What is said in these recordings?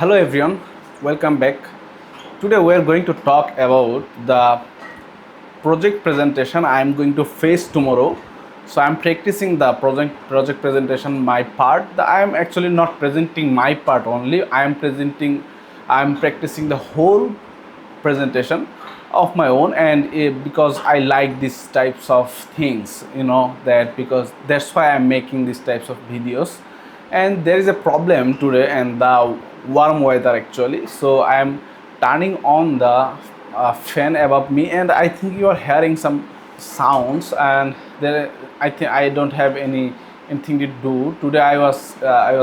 Hello everyone, welcome back. Today we are going to talk about the project presentation I am going to face tomorrow. So I am practicing the project presentation my part. I am actually not presenting my part only. I am practicing the whole presentation of my own, and because I like these types of things, that because that's why I'm making these types of videos. And there is a problem today and the warm weather actually, so I am turning on the fan above me, and I think you are hearing some sounds, and there I think I don't have anything to do today. I was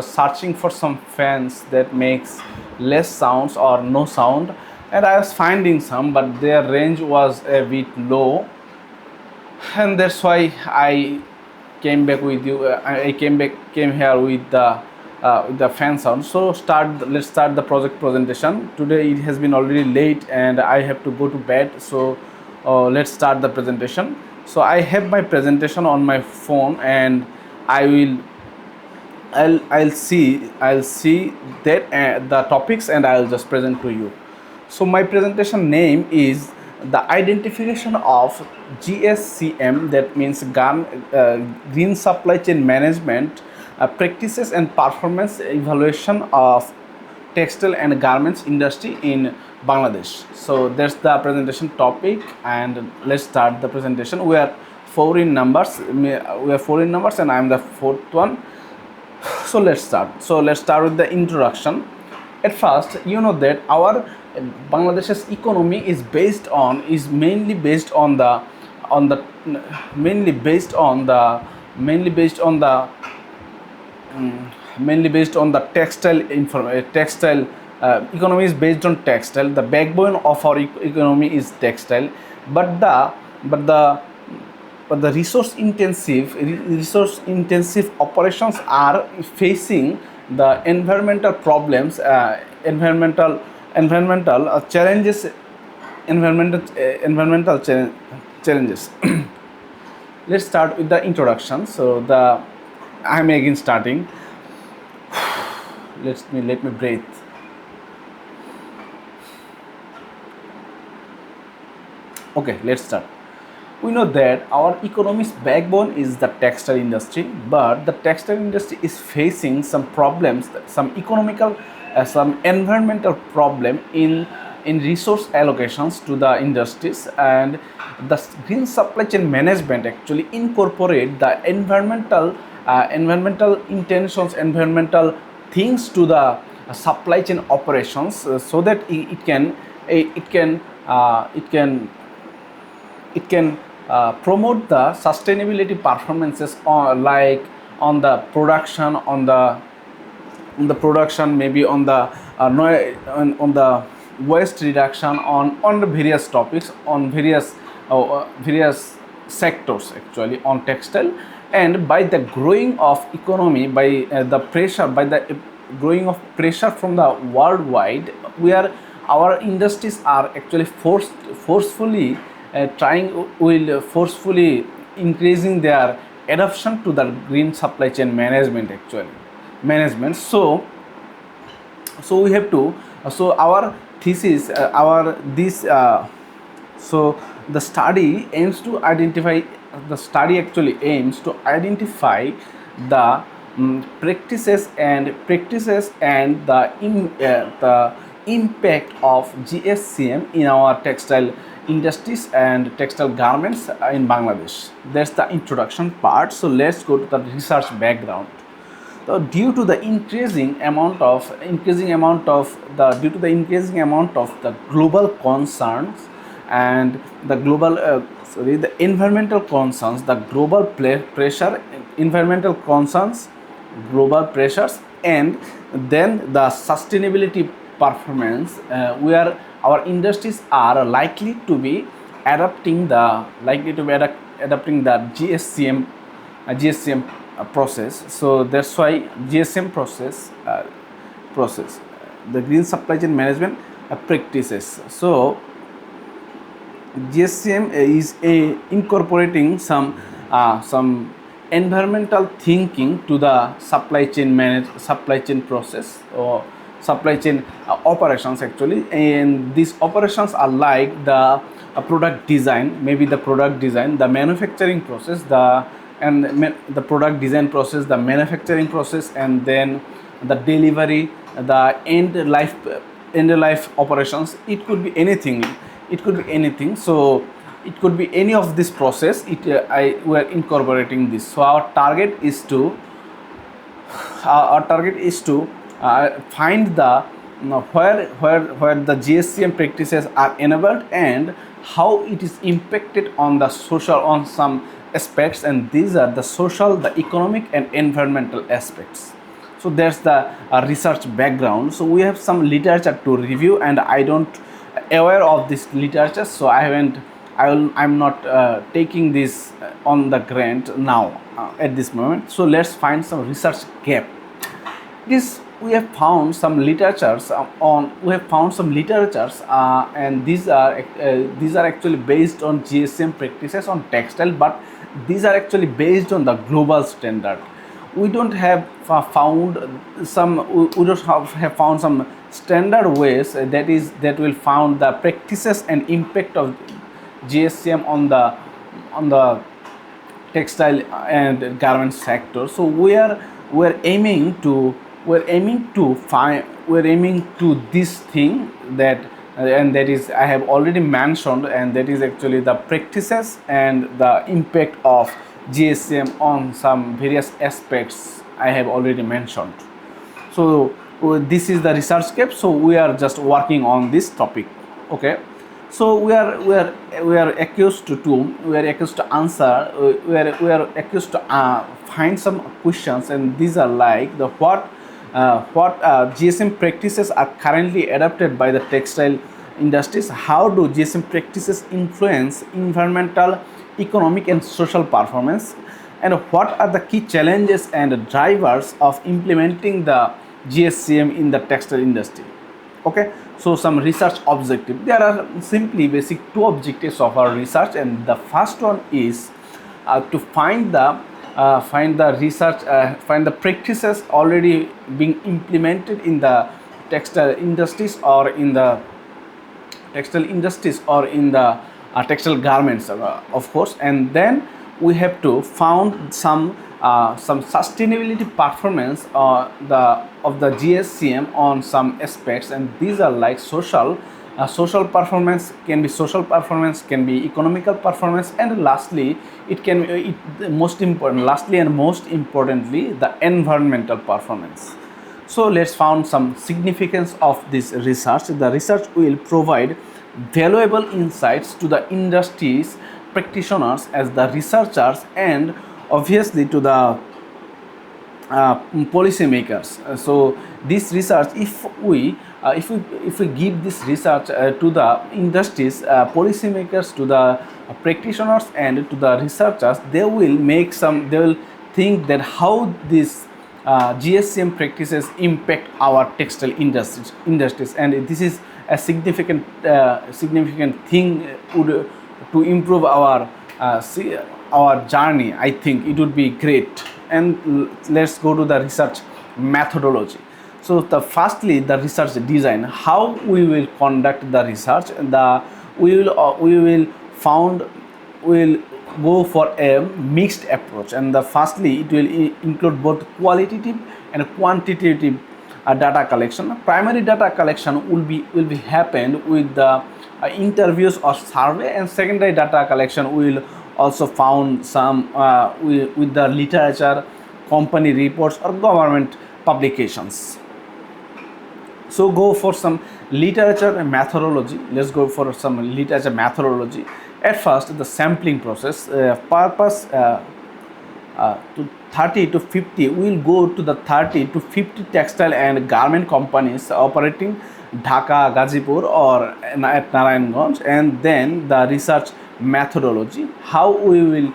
searching for some fans that makes less sounds or no sound, and I was finding some, but their range was a bit low, and that's why I came back with you. Came here with the fan sound. So let's start the project presentation. Today it has been already late, and I have to go to bed. So let's start the presentation. So I have my presentation on my phone, and I will I'll see that the topics, and I'll just present to you. So my presentation name is the identification of GSCM, that means Green Supply Chain Management practices and performance evaluation of textile and garments industry in Bangladesh. So that's the presentation topic, and let's start the presentation. We are four in numbers, and I am the fourth one. So let's start with the introduction. At first, you know that our Bangladesh's economy is mainly based on the mainly based on the textile. Economy is based on textile. The backbone of our economy is textile, but the resource intensive operations are facing the environmental problems, environmental challenges, challenges. Let's start with the introduction. So I'm again starting. Let me breathe. Okay, let's start. We know that our economy's backbone is the textile industry, but the textile industry is facing some problems, some economical, some environmental problem in resource allocations to the industries, and the green supply chain management actually incorporate the environmental intentions, environmental things to the supply chain operations, so that it can promote the sustainability performances like on the production, maybe on the on the waste reduction, on the various topics, on various sectors actually on textile. And by the growing of economy, by the growing of pressure from the worldwide, our industries are actually forcefully increasing their adoption to the green supply chain management management. So we have to, so our thesis, so the study aims to identify the practices and the impact of GSCM in our textile industries and textile garments in Bangladesh. That's the introduction part. So let's go to the research background. So due to the increasing amount of the global concerns and the environmental concerns, the global pressure, environmental concerns, global pressures, and then the sustainability performance, where our industries are likely to be adopting the GSCM process. So that's why GSM process, the green supply chain management practices. So GSCM is incorporating some environmental thinking to the supply chain process, or supply chain operations actually, and these operations are like the product design, maybe the product design, the manufacturing process, the product design process, the manufacturing process, and then the delivery, the end life operations. It could be anything, it could be anything. So it could be any of this process. We are incorporating this. So our target is to find the where the GSCM practices are enabled and how it is impacted on the social, on some aspects, and these are the social, the economic, and environmental aspects. So there's the research background. So we have some literature to review, and I don't aware of this literature, so I'm not taking this on the grant now at this moment. So let's find some research gap. This we have found some literatures and these are actually based on GSM practices on textile, but these are actually based on the global standard. We don't have found some standard ways that will found the practices and impact of GSM on the textile and garment sector. So we're aiming to this thing that and that is I have already mentioned, and that is actually the practices and the impact of GSM on some various aspects I have already mentioned. So this is the research gap. So we are just working on this topic. Okay. So we are accused to answer. We are accused to find some questions, and these are like the what GSM practices are currently adopted by the textile industries. How do GSM practices influence environmental, economic, and social performance? And what are the key challenges and drivers of implementing the GSCM in the textile industry? Okay, so some research objective. There are simply basic two objectives of our research, and the first one is to find the practices already being implemented in the textile industries or in the textile garments, of course. And then we have to found some sustainability performance of the GSCM on some aspects, and these are like social performance, can be economical performance, and lastly most importantly the environmental performance. So let's found some significance of this research. The research will provide valuable insights to the industry's practitioners as the researchers, and obviously to the policymakers. So this research, if we give this research to the industries, policymakers, to the practitioners, and to the researchers, they will think that how this GSCM practices impact our textile industries, and this is a significant thing to improve our journey. I think it would be great. And let's go to the research methodology. So firstly the research design, how we will conduct the research. We will go for a mixed approach, and firstly it will include both qualitative and quantitative data collection. Primary data collection will be happened with the interviews or survey, and secondary data collection will also found some with the literature, company reports, or government publications. So go for some literature methodology. Let's go for some literature methodology. At first, the sampling process purpose to 30 to 50. We will go to the 30 to 50 textile and garment companies operating Dhaka, Gazipur, or at Narayanganj, and then the research methodology, how we will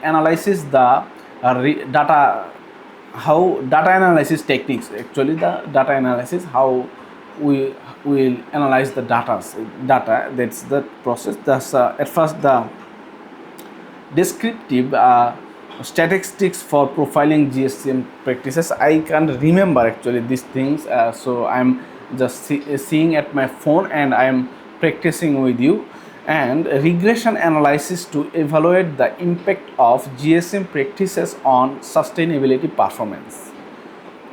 analysis the data, how data analysis techniques, actually the data analysis, how we will analyze the data. That's the process. That's at first the descriptive statistics for profiling GSM practices. I can't remember actually these things, so I'm just seeing at my phone and I'm practicing with you. And regression analysis to evaluate the impact of GSM practices on sustainability performance.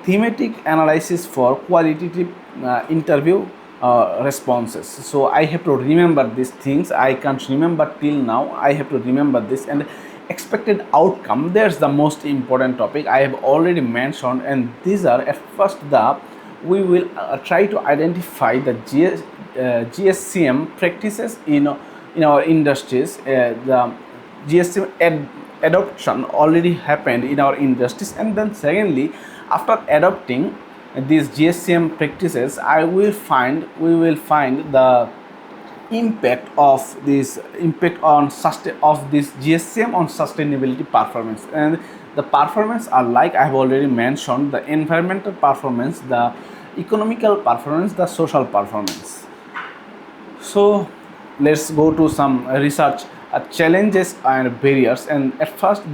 Thematic analysis for qualitative interview responses. So I have to remember these things. I can't remember till now. I have to remember this. And expected outcome, there's the most important topic I have already mentioned, and these are at first we will try to identify the GSCM practices in our industries. The GSM adoption already happened in our industries, and then secondly, after adopting these GSCM practices, we will find the impact of this GSCM on sustainability performance. And the performance are like I have already mentioned: the environmental performance, the economical performance, the social performance. So let's go to some research challenges and barriers. And at first,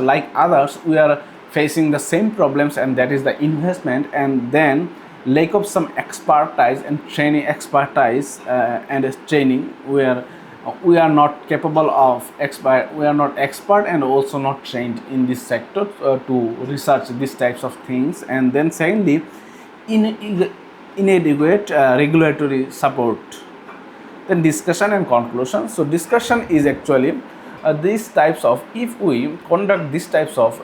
like others, we are facing the same problems, and that is the investment, and then lack of some expertise and training. We are not capable of we are not expert and also not trained in this sector to research these types of things. And then secondly, inadequate regulatory support. Then discussion and conclusion. So discussion is actually these types of, if we conduct these types of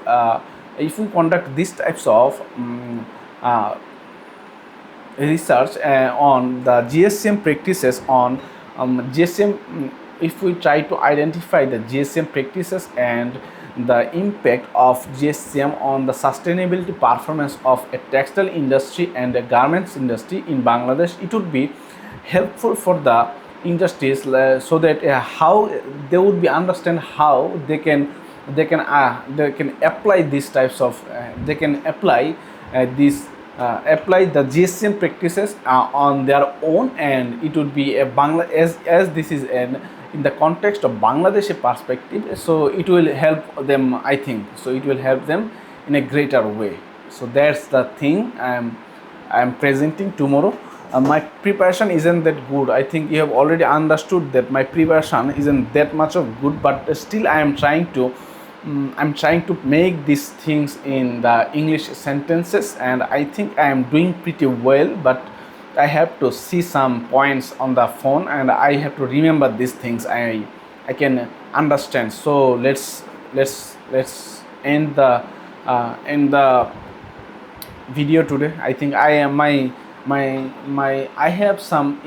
research on the GSM practices on GSM, if we try to identify the GSM practices and the impact of GSM on the sustainability performance of a textile industry and a garments industry in Bangladesh, it would be helpful for the industries so that how they would be understand how they can apply these types of apply the GSM practices on their own. And it would be a as this is in the context of Bangladeshi perspective, so it will help them, I think. So it will help them in a greater way. So that's the thing I'm presenting tomorrow. My preparation isn't that good. I think you have already understood that my preparation isn't that much of good, but still I am trying to make these things in the English sentences, and I think I am doing pretty well. But I have to see some points on the phone, and I have to remember these things. I can understand. So let's end the video today. I think I am I have some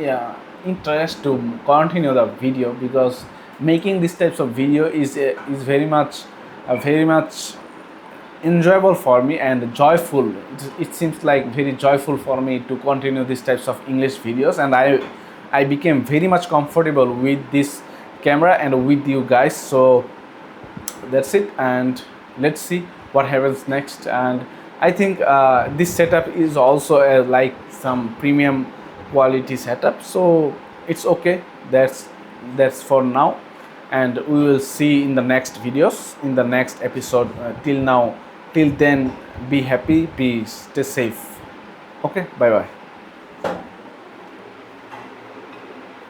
interest to continue the video, because making these types of video is very much enjoyable for me and joyful. It seems like very joyful for me to continue these types of English videos, and I became very much comfortable with this camera and with you guys. So that's it, and let's see what happens next. And I think this setup is also like some premium quality setup, so it's okay. That's for now, and we will see in the next videos, in the next episode. Till then, be happy, stay safe. Okay, bye bye.